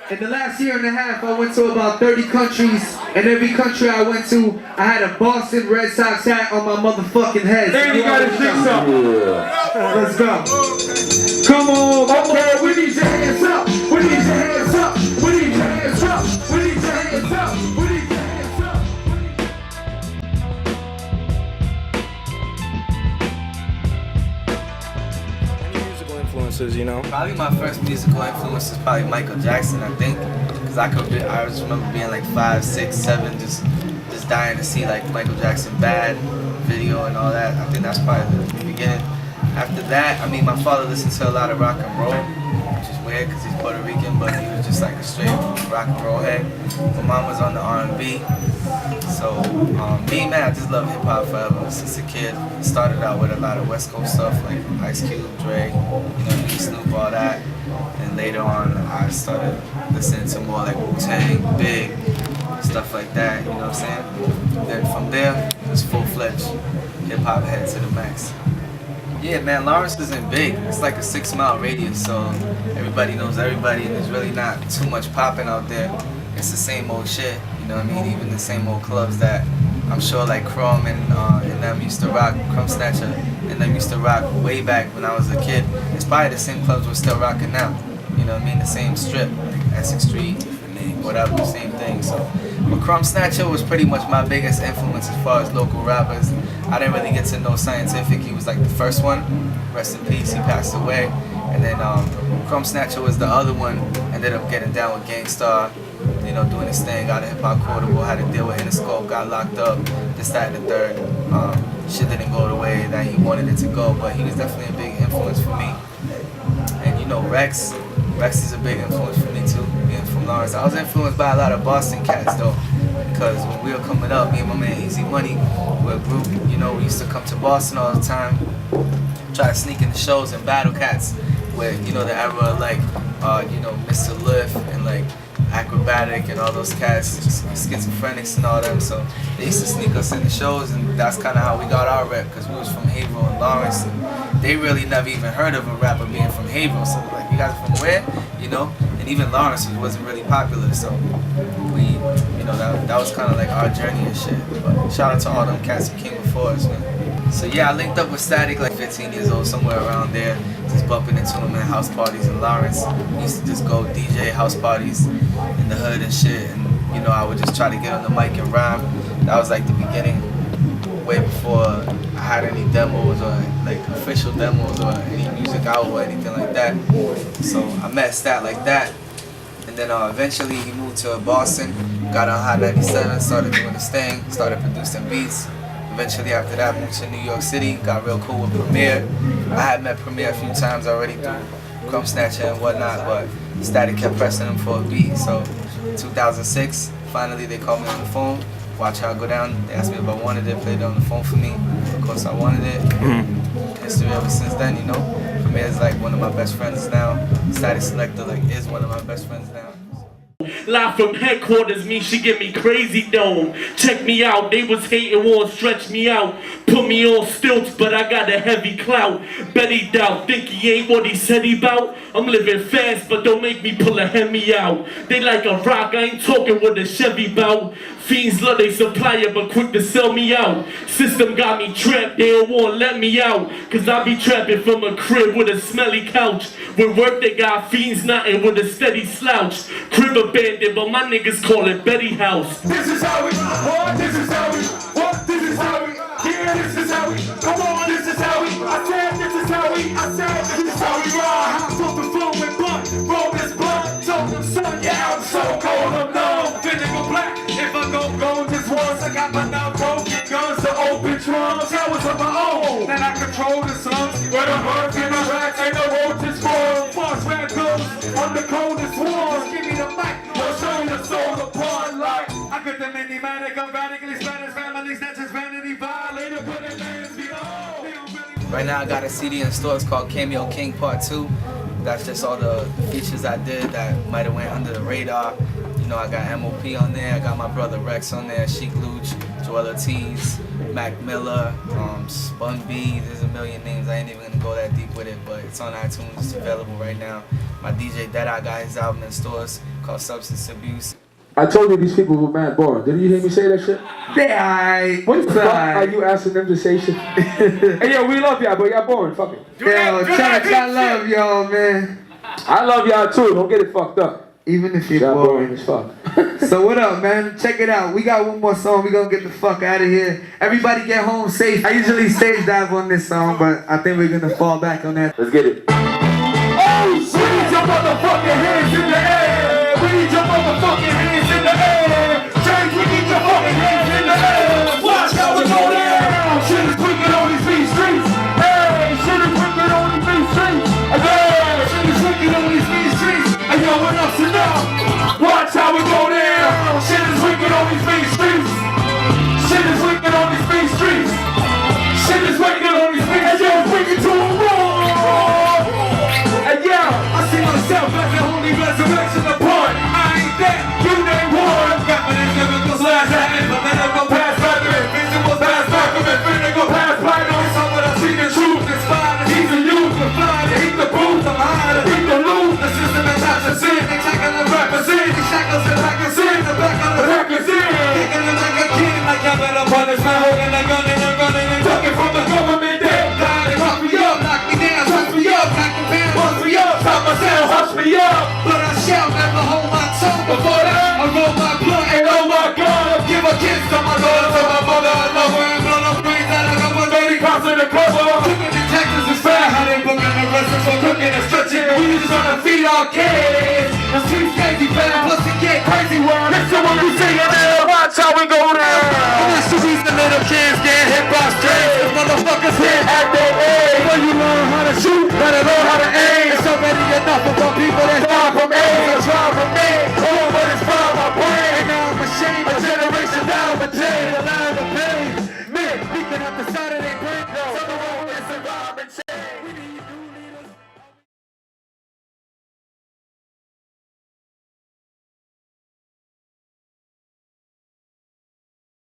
In the last year and a half, I went to about 30 countries, and every country I went to, I had a Boston Red Sox hat on my motherfucking head. And you gotta sing something. Let's go. Come on, okay, we need your hands up. We need your hands up. We need your hands up. We need your hands up. We need your hands up. Any musical influences, you know? Probably my first musical influence is probably Michael Jackson, I think. Because I just remember being like 5, 6, 7, just dying to see like Michael Jackson Bad video and all that. I think that's probably the beginning. After that, I mean, my father listened to a lot of rock and roll, which is weird because he's Puerto Rican, but he was just like a straight rock and roll head. My mom was on the R&B. So me, man, I just love hip hop forever since a kid. Started out with a lot of West Coast stuff like Ice Cube, Dre, Snoop, all that. And later on, I started listening to more like Wu-Tang, Big, stuff like that. You know what I'm saying? Then from there, just full-fledged hip hop head to the max. Yeah, man, Lawrence isn't big. It's like a 6-mile radius, so everybody knows everybody, and there's really not too much popping out there. It's the same old shit, you know what I mean? Even the same old clubs that I'm sure like Chrome and them used to rock, Crumb Snatcher, and them used to rock way back when I was a kid. It's probably the same clubs we're still rocking now. You know what I mean? The same strip, Essex Street, whatever, same thing. So, but Crumb Snatcher was pretty much my biggest influence as far as local rappers. I didn't really get to know Scientific. He was like the first one. Rest in peace, he passed away. And then Crumb Snatcher was the other one. Ended up getting down with Gangstar, you know, doing his thing, got a hip hop quotable, had to deal with Interscope, got locked up, this, that, and the third. Shit didn't go the way that he wanted it to go, but he was definitely a big influence for me. And you know, Rex is a big influence for me too, being from Lawrence. I was influenced by a lot of Boston cats though, because when we were coming up, me and my man Easy Money were a group, you know, we used to come to Boston all the time, try to sneak in the shows and battle cats with, you know, the era of like, you know, Mr. Lift and like Acrobatic and all those cats, just schizophrenics and all them. So they used to sneak us in the shows, and that's kind of how we got our rep, because we was from Haverhill and Lawrence, and they really never even heard of a rapper being from Haverhill. So they're like, you guys are from where? You know? And even Lawrence wasn't really popular, so we, you know, that was kind of like our journey and shit. But shout out to all them cats who came before us, man. So yeah, I linked up with Static like 15 years old, somewhere around there, just bumping into him in house parties in Lawrence. We used to just go DJ house parties in the hood and shit, and you know, I would just try to get on the mic and rhyme. That was like the beginning, way before I had any demos or like official demos or any music out or anything like that. So I met Stat like that, and then eventually he moved to Boston, got on Hot 97, started doing his thing, started producing beats. Eventually after that, moved to New York City, got real cool with Premier. I had met Premier a few times already through Crumb Snatcher and whatnot, but Static kept pressing him for a beat. So 2006, finally they called me on the phone, watch how I go down. They asked me if I wanted it, played it on the phone for me. Of course I wanted it. History ever since then, you know. Premier is like one of my best friends now. Static Selector like is one of my best friends now. Live from headquarters, me, she give me crazy dome. Check me out, they was hating, won't stretch me out. Put me on stilts, but I got a heavy clout. Bet he doubt, think he ain't what he said he bout. I'm living fast, but don't make me pull a Hemi out. They like a rock, I ain't talking with a Chevy bout. Fiends love they supplier, but quick to sell me out. System got me trapped, they don't want let me out. Cause I be trapping from a crib with a smelly couch. With work they got fiends nothing with a steady slouch. Crib abandoned, but my niggas call it Betty House. This is how we, what? This is how we, what? This is how we, yeah, this is how we, come on, this is how we, I said this is how we, I said this is how we ride. House off the floor with blunt, roll this blunt, so son, yeah, I'm so cold, I'm numb, vinegar black. If I go gold just once, I got my now broken guns to open drums. I was on my own, then I control the slums, where the birds and the rats and the roaches form. False red bills on the coldest ones. Give me the mic, I'll show you the soul apart like I got the mini-manic, I'm radically Spanish families, that's just vanity violated, but it lands me all. Right now I got a CD in stores called Cameo King Part 2. That's just all the features I did that might have went under the radar. You know, I got MOP on there, I got my brother Rex on there, Chic Luch, Joel Ortiz, Mac Miller, Spun B. There's a million names. I ain't even gonna go that deep with it, but it's on iTunes. It's available right now. My DJ Deadeye got his album in stores called Substance Abuse. I told you these people were mad boring. Did you hear me say that shit? Yeah, What the fuck are you asking them to say shit? Hey, yo, we love y'all, but y'all boring. Fuck it. Yo, I love y'all, man. I love y'all too. Don't get it fucked up. Even if you're Y'all boring boring. as fuck. So what up, man? Check it out. We got one more song. We gonna get the fuck out of here. Everybody get home safe. I usually stage dive on this song, but I think we're gonna fall back on that. Let's get it. Oh, we need your motherfucking hands in the air. We need your motherfucking hands in the air. James, we need your fucking hands in the air. Watch how we go down. Shit is wicked on these beat streets. Hey, shit is wicked on these beat streets. Hey, shit is wicked on these beat streets. Hey, yo, enough's enough. Watch how we go down. Shit is wicked on these beat streets. Shit is wicked on these beat streets. Shit is wicked on these beat streets. Hey, yo, bring it to a roar. Hey, yo, I see myself as the only resurrection apart. I ain't that, you ain't one. Got my name never goes last at it, but then I go past back of it. Vision was past back of it, finna go past right on. Some of the see the truth, inspired. He's a youth, the fly, to heat the booth. I'm high to beat the loot. The system is out to sin, they checking the represent. The shackles and hackers in, the back of the hackers in. Kicking it like a kid, like I'm at a punishment, holding a gun and I'm running and tucking from the government. They died and lock me up, knock me down, touch me up, knock the pan, bust me up, stop myself, hush me up. But I shall never hold my tongue. Before that, I roll my blunt and oh my God, give a kiss to my daughter, to my mother, I love her and blow no brains out. I got 130 cops in the cover. Cooking detectives is fair, how they booking the restaurants for cooking and stretching. We just trying to feed our kids. The streets crazy, fam, plus it get crazy work. Listen when we sing it now, watch how we go down. In the streets, the little kids get hit by strays. Motherfuckers hit at their age. When you learn how to shoot, let it learn